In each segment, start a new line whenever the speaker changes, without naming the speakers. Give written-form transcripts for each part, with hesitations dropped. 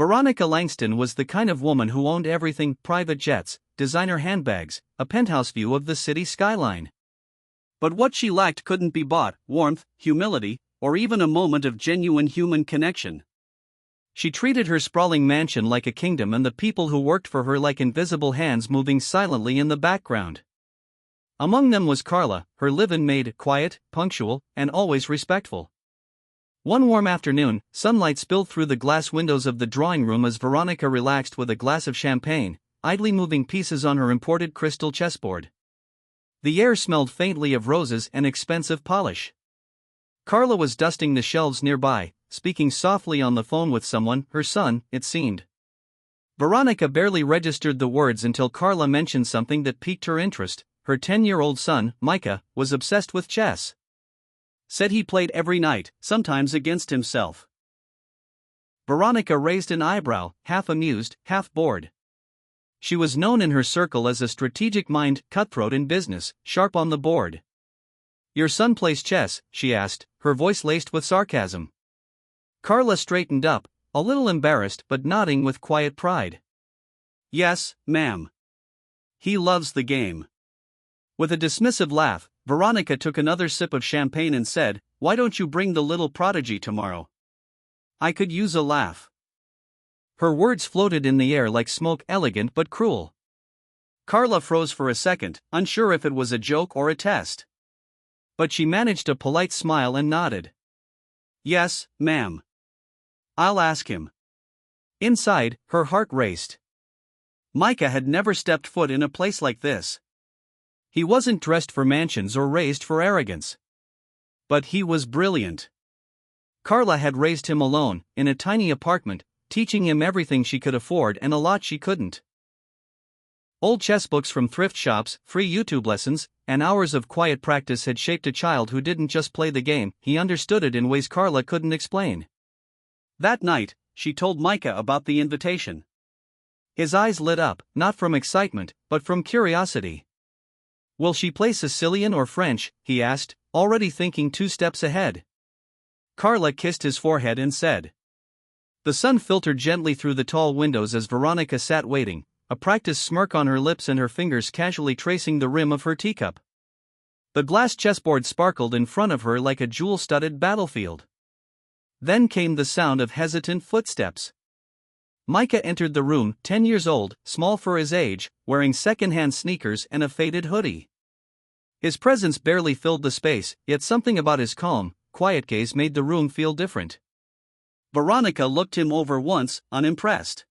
Veronica Langston was the kind of woman who owned everything: private jets, designer handbags, a penthouse view of the city skyline. But what she lacked couldn't be bought: warmth, humility, or even a moment of genuine human connection. She treated her sprawling mansion like a kingdom and the people who worked for her like invisible hands moving silently in the background. Among them was Carla, her live-in maid, quiet, punctual, and always respectful. One warm afternoon, sunlight spilled through the glass windows of the drawing room as Veronica relaxed with a glass of champagne, idly moving pieces on her imported crystal chessboard. The air smelled faintly of roses and expensive polish. Carla was dusting the shelves nearby, speaking softly on the phone with someone, her son, it seemed. Veronica barely registered the words until Carla mentioned something that piqued her interest. Her 10-year-old son, Micah, was obsessed with chess. Said he played every night, sometimes against himself. Veronica raised an eyebrow, half amused, half bored. She was known in her circle as a strategic mind, cutthroat in business, sharp on the board. "Your son plays chess?" she asked, her voice laced with sarcasm. Carla straightened up, a little embarrassed but nodding with quiet pride. "Yes, ma'am. He loves the game." With a dismissive laugh, Veronica took another sip of champagne and said, "Why don't you bring the little prodigy tomorrow? I could use a laugh." Her words floated in the air like smoke, elegant but cruel. Carla froze for a second, unsure if it was a joke or a test. But she managed a polite smile and nodded. "Yes, ma'am. I'll ask him." Inside, her heart raced. Micah had never stepped foot in a place like this. He wasn't dressed for mansions or raised for arrogance. But he was brilliant. Carla had raised him alone, in a tiny apartment, teaching him everything she could afford and a lot she couldn't. Old chess books from thrift shops, free YouTube lessons, and hours of quiet practice had shaped a child who didn't just play the game, he understood it in ways Carla couldn't explain. That night, she told Micah about the invitation. His eyes lit up, not from excitement, but from curiosity. "Will she play Sicilian or French?" he asked, already thinking 2 steps ahead. Carla kissed his forehead and said. The sun filtered gently through the tall windows as Veronica sat waiting, a practiced smirk on her lips and her fingers casually tracing the rim of her teacup. The glass chessboard sparkled in front of her like a jewel-studded battlefield. Then came the sound of hesitant footsteps. Micah entered the room, 10 years old, small for his age, wearing second-hand sneakers and a faded hoodie. His presence barely filled the space, yet something about his calm, quiet gaze made the room feel different. Veronica looked him over once, unimpressed.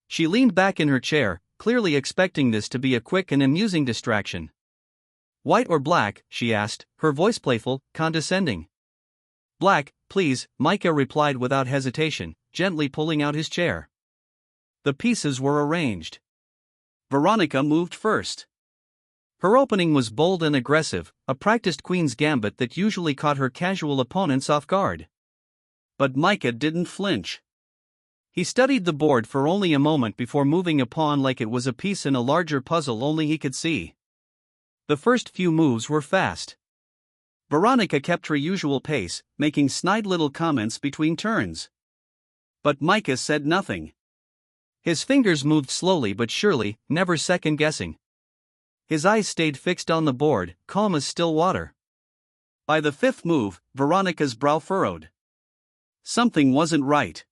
She leaned back in her chair, clearly expecting this to be a quick and amusing distraction. "White or black?" she asked, her voice playful, condescending. "Black, please," Micah replied without hesitation, gently pulling out his chair. The pieces were arranged. Veronica moved first. Her opening was bold and aggressive, a practiced queen's gambit that usually caught her casual opponents off guard. But Micah didn't flinch. He studied the board for only a moment before moving a pawn like it was a piece in a larger puzzle only he could see. The first few moves were fast. Veronica kept her usual pace, making snide little comments between turns. But Micah said nothing. His fingers moved slowly but surely, never second-guessing. His eyes stayed fixed on the board, calm as still water. By the 5th move, Veronica's brow furrowed. Something wasn't right.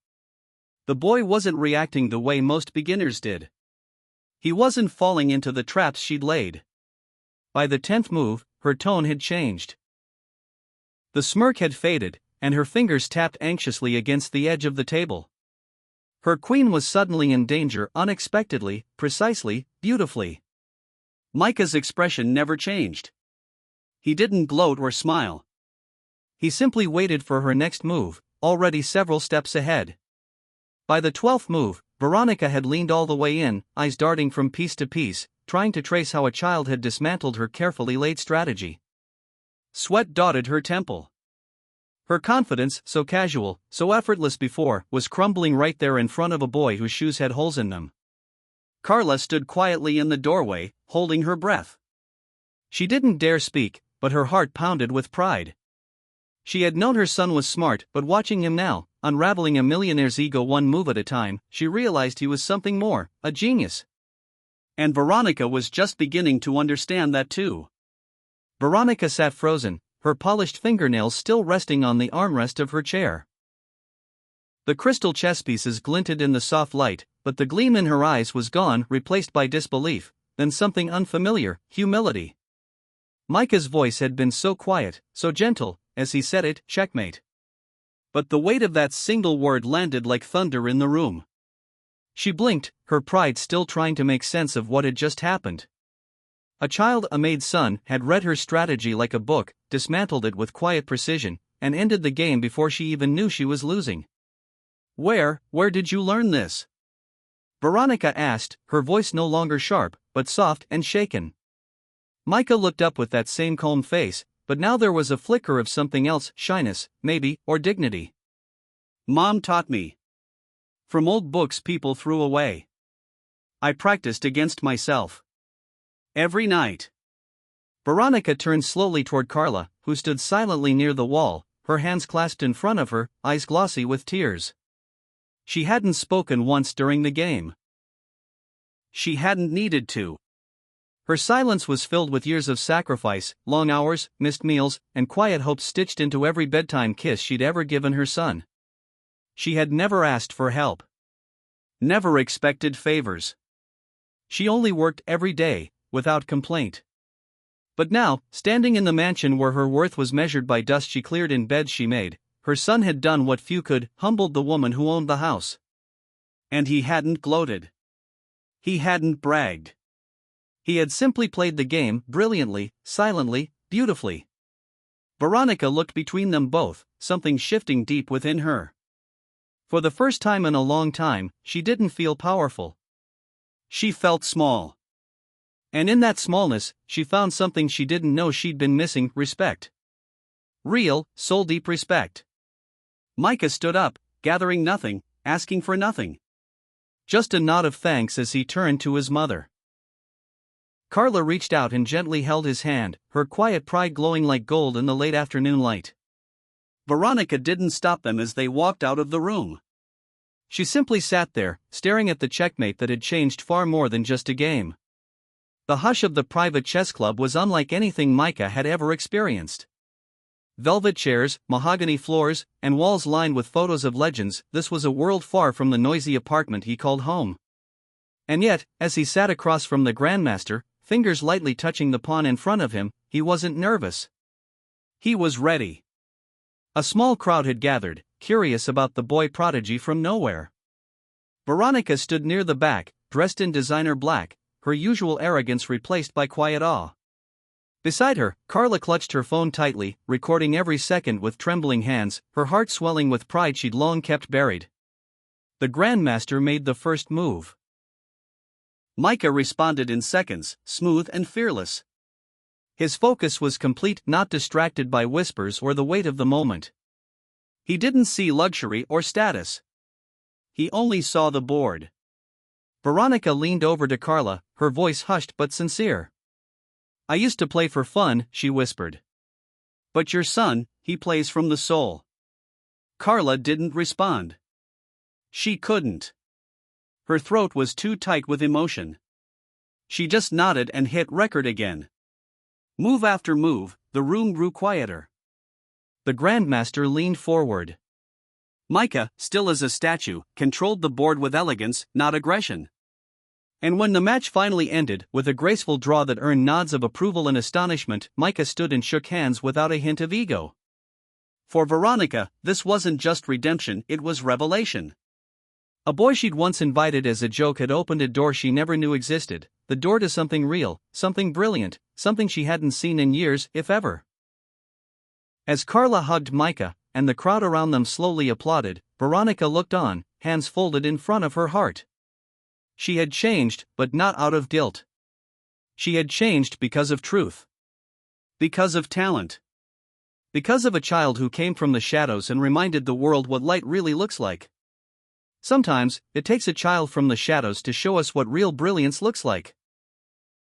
The boy wasn't reacting the way most beginners did. He wasn't falling into the traps she'd laid. By the 10th move, her tone had changed. The smirk had faded, and her fingers tapped anxiously against the edge of the table. Her queen was suddenly in danger, unexpectedly, precisely, beautifully. Micah's expression never changed. He didn't gloat or smile. He simply waited for her next move, already several steps ahead. By the 12th move, Veronica had leaned all the way in, eyes darting from piece to piece, trying to trace how a child had dismantled her carefully laid strategy. Sweat dotted her temple. Her confidence, so casual, so effortless before, was crumbling right there in front of a boy whose shoes had holes in them. Carla stood quietly in the doorway, holding her breath. She didn't dare speak, but her heart pounded with pride. She had known her son was smart, but watching him now, unraveling a millionaire's ego one move at a time, she realized he was something more, a genius. And Veronica was just beginning to understand that too. Veronica sat frozen, her polished fingernails still resting on the armrest of her chair. The crystal chess pieces glinted in the soft light, but the gleam in her eyes was gone, replaced by disbelief, then something unfamiliar, humility. Micah's voice had been so quiet, so gentle, as he said it, checkmate. But the weight of that single word landed like thunder in the room. She blinked, her pride still trying to make sense of what had just happened. A child, a Maid's son, had read her strategy like a book, dismantled it with quiet precision, and ended the game before she even knew she was losing. Where did you learn this? Veronica asked, her voice no longer sharp, but soft and shaken. Micah looked up with that same calm face, but now there was a flicker of something else, shyness, maybe, or dignity. Mom taught me. From old books people threw away. I practiced against myself. Every night. Veronica turned slowly toward Carla, who stood silently near the wall, her hands clasped in front of her, eyes glossy with tears. She hadn't spoken once during the game. She hadn't needed to. Her silence was filled with years of sacrifice, long hours, missed meals, and quiet hopes stitched into every bedtime kiss she'd ever given her son. She had never asked for help. Never expected favors. She only worked every day, without complaint. But now, standing in the mansion where her worth was measured by dust she cleared in beds she made, her son had done what few could, humbled the woman who owned the house. And he hadn't gloated. He hadn't bragged. He had simply played the game, brilliantly, silently, beautifully. Veronica looked between them both, something shifting deep within her. For the first time in a long time, she didn't feel powerful. She felt small. And in that smallness, she found something she didn't know she'd been missing, respect. Real, soul-deep respect. Micah stood up, gathering nothing, asking for nothing. Just a nod of thanks as he turned to his mother. Carla reached out and gently held his hand, her quiet pride glowing like gold in the late afternoon light. Veronica didn't stop them as they walked out of the room. She simply sat there, staring at the checkmate that had changed far more than just a game. The hush of the private chess club was unlike anything Micah had ever experienced. Velvet chairs, mahogany floors, and walls lined with photos of legends, this was a world far from the noisy apartment he called home. And yet, as he sat across from the Grandmaster, fingers lightly touching the pawn in front of him, he wasn't nervous. He was ready. A small crowd had gathered, curious about the boy prodigy from nowhere. Veronica stood near the back, dressed in designer black, her usual arrogance replaced by quiet awe. Beside her, Carla clutched her phone tightly, recording every second with trembling hands, her heart swelling with pride she'd long kept buried. The Grandmaster made the first move. Micah responded in seconds, smooth and fearless. His focus was complete, not distracted by whispers or the weight of the moment. He didn't see luxury or status. He only saw the board. Veronica leaned over to Carla, her voice hushed but sincere. I used to play for fun, she whispered. But your son, he plays from the soul. Carla didn't respond. She couldn't. Her throat was too tight with emotion. She just nodded and hit record again. Move after move, the room grew quieter. The Grandmaster leaned forward. Micah, still as a statue, controlled the board with elegance, not aggression. And when the match finally ended, with a graceful draw that earned nods of approval and astonishment, Micah stood and shook hands without a hint of ego. For Veronica, this wasn't just redemption, it was revelation. A boy she'd once invited as a joke had opened a door she never knew existed, the door to something real, something brilliant, something she hadn't seen in years, if ever. As Carla hugged Micah, and the crowd around them slowly applauded, Veronica looked on, hands folded in front of her heart. She had changed, but not out of guilt. She had changed because of truth. Because of talent. Because of a child who came from the shadows and reminded the world what light really looks like. Sometimes, it takes a child from the shadows to show us what real brilliance looks like.